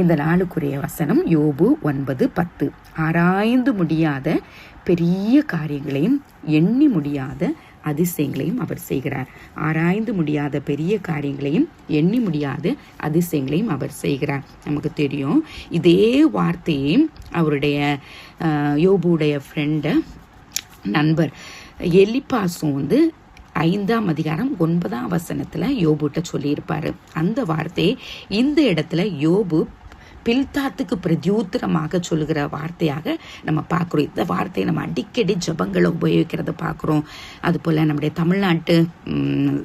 இந்த நாளுக்குரிய வசனம் யோபு 9:10. ஆராய்ந்து முடியாத பெரிய காரியங்களையும் எண்ணி முடியாத அதிசயங்களையும் அவர் செய்கிறார். ஆராய்ந்து முடியாத பெரிய காரியங்களையும் எண்ணி முடியாத அதிசயங்களையும் அவர் செய்கிறார். நமக்கு தெரியும், இதே வார்த்தையை அவருடைய யோபுடைய ஃப்ரெண்டு நண்பர் எலிப்பாசும் 5ஆம் அதிகாரம் 9ஆம் வசனத்துல யோபுட்ட சொல்லியிருப்பாரு. அந்த வார்த்தையை இந்த இடத்துல யோபு பில்தாத்துக்கு பிரதியூத்திரமாக சொல்லுகிற வார்த்தையாக நம்ம பார்க்குறோம். இந்த வார்த்தையை நம்ம அடிக்கடி ஜபங்களை உபயோகிக்கிறத பார்க்குறோம். அதுபோல் நம்முடைய தமிழ்நாட்டு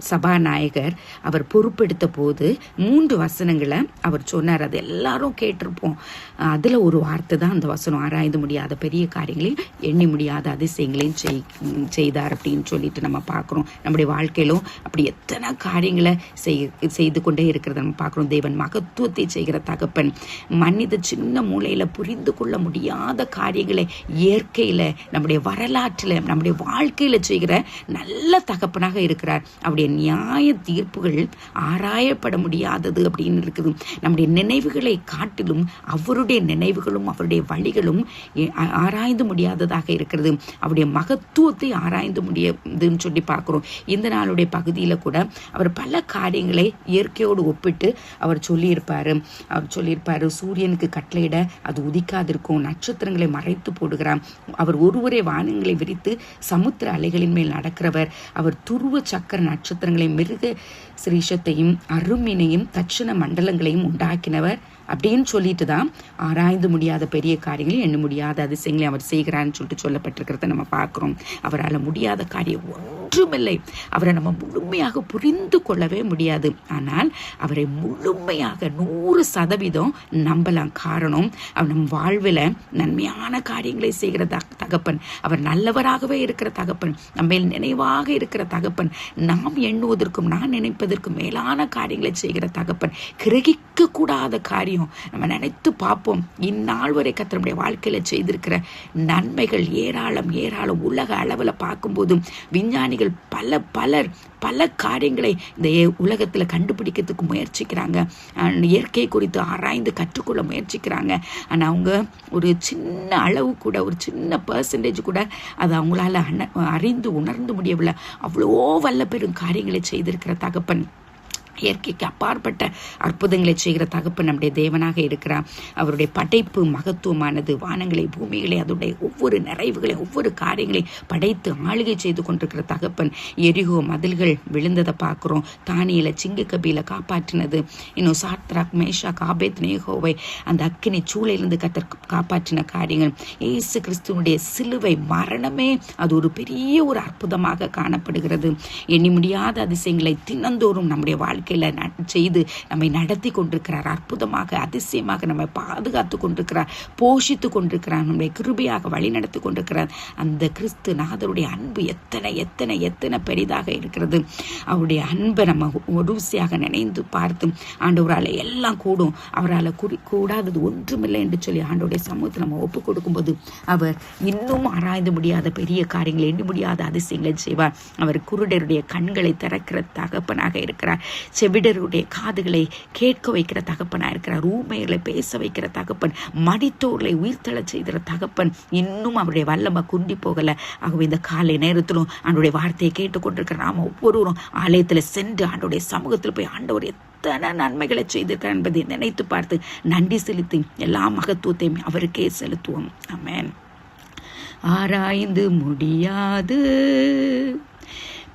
சபாநாயகர் அவர் பொறுப்பெடுத்த போது 3 வசனங்களை அவர் சொன்னார். அது எல்லாரும் கேட்டிருப்போம். அதில் ஒரு வார்த்தை தான் அந்த வசனம். ஆராய்ந்து முடியாத பெரிய காரியங்களையும் எண்ணி முடியாத அதிசயங்களையும் செய்தார் அப்படின்னு சொல்லிட்டு நம்ம பார்க்குறோம். நம்முடைய வாழ்க்கையிலும் அப்படி எத்தனை காரியங்களை செய்து கொண்டே இருக்கிறத நம்ம பார்க்குறோம். தேவன் மகத்துவத்தை செய்கிற தகப்பன் மனித சின்ன மூளையில புரிந்து கொள்ள முடியாத காரியங்களை இயற்கையில, நம்முடைய வரலாற்றில், நம்முடைய வாழ்க்கையில செய்கிற நல்ல தகப்பனாக இருக்கிறார். அவருடைய நியாய தீர்ப்புகள் ஆராயப்பட முடியாதது அப்படின்னு இருக்குது. நம்முடைய நினைவுகளை காட்டிலும் அவருடைய நினைவுகளும் அவருடைய வழிகளும் ஆராய்ந்து முடியாததாக இருக்கிறது. அவருடைய மகத்துவத்தை ஆராய்ந்து முடியாதுன்னு சொல்லி பார்க்கிறோம். இந்த நாளுடைய பகுதியில கூட அவர் பல காரியங்களை இயற்கையோடு ஒப்பிட்டு அவர் சொல்லியிருப்பாரு. சூரியனுக்கு கட்டளையிட அது உதிக்காதிருக்கும், நட்சத்திரங்களை மறைத்து போடுகிறார். அவர் ஒருவரே வானங்களை விரித்து சமுத்திர அலைகளின் மேல் நடக்கிறவர். அவர் துருவ சக்கர நட்சத்திரங்களை, மிருக சிரீஷத்தையும் அருமீனையும் தட்சண மண்டலங்களையும் உண்டாக்கினவர் அப்படின்னு சொல்லிட்டு தான் ஆராய்ந்து முடியாத பெரிய காரியங்களையும் எண்ண முடியாத அதிசயங்களையும் அவர் செய்கிறான்னு சொல்லிட்டு சொல்லப்பட்டிருக்கிறத நம்ம பார்க்கிறோம். அவரால் முடியாத காரியம் ஒன்றுமில்லை. அவரை நம்ம முழுமையாக புரிந்து கொள்ளவே முடியாது. ஆனால் அவரை முழுமையாக 100% நம்பலாம். காரணம், அவர் நம் வாழ்வில் நன்மையான காரியங்களை செய்கிற தகப்பன். அவர் நல்லவராகவே இருக்கிற தகப்பன். நம்ம நினைவாக இருக்கிற தகப்பன். நாம் எண்ணுவதற்கும் நான் நினைப்பதற்கும் மேலான காரியங்களை செய்கிற தகப்பன். கிரகிக்க கூடாத காரியம் நம்ம நினைத்து பார்ப்போம். இந்நாள் வரை கர்த்தருடைய வாழ்க்கையில செய்திருக்கிற நன்மைகள் ஏராளம். உலக அளவில் பார்க்கும்போதும் விஞ்ஞானிகள் பல காரியங்களை இந்த உலகத்துல கண்டுபிடிக்கிறதுக்கு முயற்சிக்கிறாங்க. இயற்கை குறித்து ஆராய்ந்து கற்றுக்கொள்ள முயற்சிக்கிறாங்க. ஆனா அவங்க ஒரு சின்ன அளவு கூட, ஒரு சின்ன பெர்சன்டேஜ் கூட அது அவங்களால அறிந்து உணர்ந்து முடியவில்லை. அவ்வளோ வல்ல பெரும் காரியங்களை செய்திருக்கிற தகப்பன். இயற்கைக்கு அப்பாற்பட்ட அற்புதங்களை செய்கிற தகப்பன் நம்முடைய தேவனாக இருக்கிறார். அவருடைய படைப்பு மகத்துவமானது. வானங்களை, பூமிகளை, அதனுடைய ஒவ்வொரு நிறைவுகளை, ஒவ்வொரு காரியங்களை படைத்து ஆளுகை செய்து கொண்டிருக்கிற தகப்பன். எரிகோ மதில்கள் விழுந்ததை பார்க்கிறோம். தானியேலை சிங்கக்கபியில காப்பாற்றினது. இன்னும் சாத்ராக், மேஷாக், ஆபேத்நேகோவை அந்த அக்கினி சூளையிலிருந்து காப்பாற்றின காரியங்கள். இயேசு கிறிஸ்துவனுடைய சிலுவை மரணமே அது ஒரு பெரிய ஒரு அற்புதமாக காணப்படுகிறது. எண்ணி முடியாத அதிசயங்களை தினந்தோறும் நம்முடைய வாழ்க்கையில செய்து நம்மை நடத்தி கொண்டிருக்கிறார். அற்புதமாக, அதிசயமாக நம்மை பாதுகாத்து கொண்டிருக்கிறார், போஷித்து கொண்டிருக்கிறார், நம்மை கிருபையாக வழி நடத்தி கொண்டிருக்கிறார். அந்த கிறிஸ்து நாதருடைய அன்பு எத்தனை பெரிதாக இருக்கிறது. அவருடைய அன்பை நம்ம ஒருசியாக நினைந்து பார்த்து ஆண்டவரால் எல்லாம் கூடும், அவரால் கூடாதது ஒன்றுமில்லை என்று சொல்லி ஆண்டவருடைய சமூகத்தை நம்ம ஒப்பு கொடுக்கும்போது அவர் இன்னும் ஆராய்ந்து முடியாத பெரிய காரியங்களை, எண்ணி முடியாத அதிசயங்களை செய்வார். அவர் குருடருடைய கண்களை திறக்கிற தகப்பனாக இருக்கிறார். செவிடருடைய காதுகளை கேட்க வைக்கிற தகப்பனாக இருக்கிறார். ஊமையர்களை பேச வைக்கிற தகப்பன். மடித்தோர்களை உயிர்த்தெழ செய்கிற தகப்பன். இன்னும் அவருடைய வல்லமை குண்டி போகல. ஆகவே இந்த காலை நேரத்திலும் ஆண்டோடைய வார்த்தையை கேட்டுக்கொண்டிருக்கிற நாம ஒவ்வொருவரும் ஆலயத்தில் சென்று ஆண்டோடைய சமூகத்தில் போய் ஆண்டவர் எத்தனை நன்மைகளை செய்திருக்கிறார் என்பதை நினைத்து பார்த்து நன்றி செலுத்தி எல்லா மகத்துவத்தையும் அவருக்கே செலுத்துவோம். ஆமென். ஆராய்ந்து முடியாது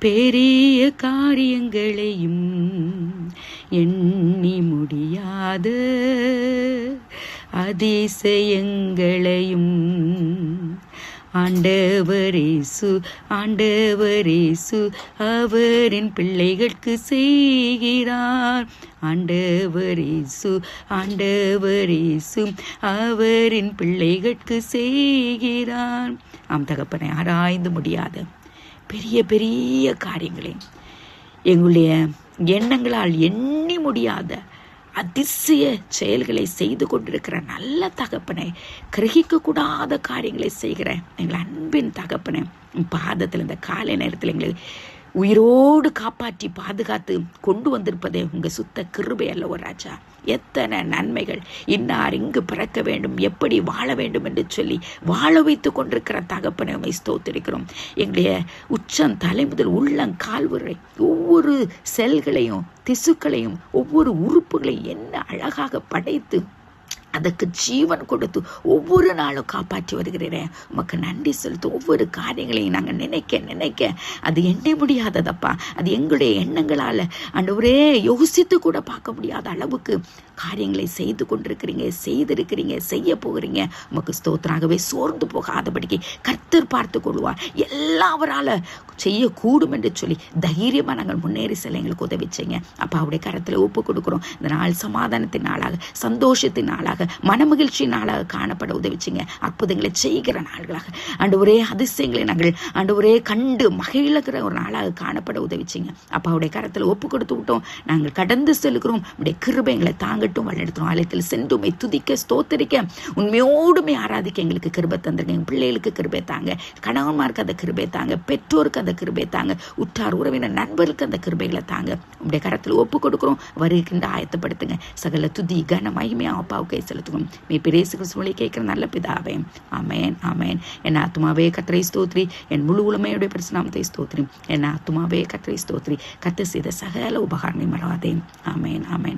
பெரிய காரியங்களையும் எண்ணி முடியாத அதிசயங்களையும் ஆண்டவரேசு அவரின் பிள்ளைகளுக்கு செய்கிறார். ஆண்டவரேசு அவரின் பிள்ளைகளுக்கு செய்கிறார். ஆம் தகப்பனை, ஆராய்ந்து முடியாத பெரிய காரியங்களை, எங்களுடைய எண்ணங்களால் எண்ணி முடியாத அதிசய செயல்களை செய்து கொண்டிருக்கிற நல்ல தகப்பனை, கிரகிக்க கூடாத காரியங்களை செய்கிற எங்கள் அன்பின் தகப்பனை, பாதத்தில் இந்த காலை நேரத்தில் எங்களை உயிரோடு காப்பாற்றி பாதுகாத்து கொண்டு வந்திருப்பதே உங்க சுத்த கிருபை அல்லவோ ராஜா. எத்தனை நன்மைகள். இன்னார் இங்கு பிறக்க வேண்டும், எப்படி வாழ வேண்டும் என்று சொல்லி வாழ வைத்து கொண்டிருக்கிற தகப்பனை உம்மை ஸ்தோத்திரிக்கிறோம். எங்களுடைய உச்சம் தலை முதல் உள்ளங்கால் வரை ஒவ்வொரு செல்களையும் திசுக்களையும் ஒவ்வொரு உறுப்புகளையும் என்ன அழகாக படைத்து அதற்கு ஜீவன் கொடுத்து ஒவ்வொரு நாளும் காப்பாற்றி வருகிறேன். உமக்கு நன்றி செலுத்து. ஒவ்வொரு காரியங்களையும் நாங்கள் நினைக்க அது எண்ண முடியாததப்பா. அது எங்களுடைய எண்ணங்களால் ஆண்டவரே யோசித்து கூட பார்க்க முடியாத அளவுக்கு காரியங்களை செய்து கொண்டிருக்கிறீங்க, செய்திருக்கிறீங்க, செய்ய போகிறீங்க. உமக்கு ஸ்தோத்திராகவே. சோர்ந்து போகாதபடிக்கு கர்த்தர் பார்த்து கொள்வார். எல்லாவரால் செய்யக்கூடும் என்று சொல்லி தைரியமாக நாங்கள் முன்னேறி செல்ல எங்களுக்கு உதவிச்சீங்க. அப்போ அவருடைய கரத்தில் ஒப்பு கொடுக்குறோம். இந்த நாள் சமாதானத்தின் நாளாக, சந்தோஷத்தின் நாளாக, மனமகிழ்ச்சி நாளாக காணப்பட உதவிச்சிங்க. அற்புதங்களை செய்கிற நாள்களாக ஆண்டவரே, அதிசயங்களை நாங்கள் ஆண்டவரே கண்டு மகிழ்கிற ஒரு நாளாக காணப்பட உதவிச்சிங்க. அப்போ அவருடைய கரத்தில் ஒப்பு கொடுத்து விட்டோம். நாங்கள் கடந்து செல்கிறோம். உடைய கிருபை எங்களை தாங்கட்டும், வழிநடத்தும். ஆலயத்தில் சென்றுமை துதிக்க, ஸ்தோத்தரிக்க, உண்மையோடுமே ஆராதிக்க எங்களுக்கு கிருபை தந்திருக்கீங்க. எங்கள் பிள்ளைகளுக்கு கிருபை தாங்க, கணவன்மாருக்கு அந்த கிருபை தாங்க, பெற்றோருக்கு அந்த கிருபை தாங்க, உற்றார் உறவினர் நண்பர்களுக்கு அந்த கிருபைகளை தாங்க. உடைய கரத்தில் ஒப்பு கொடுக்கிறோம். வருகின்ற ஆயத்தப்படுத்துங்க. சகல துதி கன மகிமையா அப்பாவுக்கே செலுத்துவோம். நீ பிரேசு கிறிஸ்துவை கேட்கிற நல்ல பிதாவே. ஆமேன், ஆமேன். என் ஆத்துமாவே கர்த்தரை ஸ்தோத்திரி, என் முழு உலமையுடைய பரிசுநாமத்தை ஸ்தோத்திரி. என் ஆத்துமாவே கர்த்தரை ஸ்தோத்திரி, கர்த்தர் செய்த சகல உபகாரங்களை மறவாதே. ஆமேன், ஆமேன்.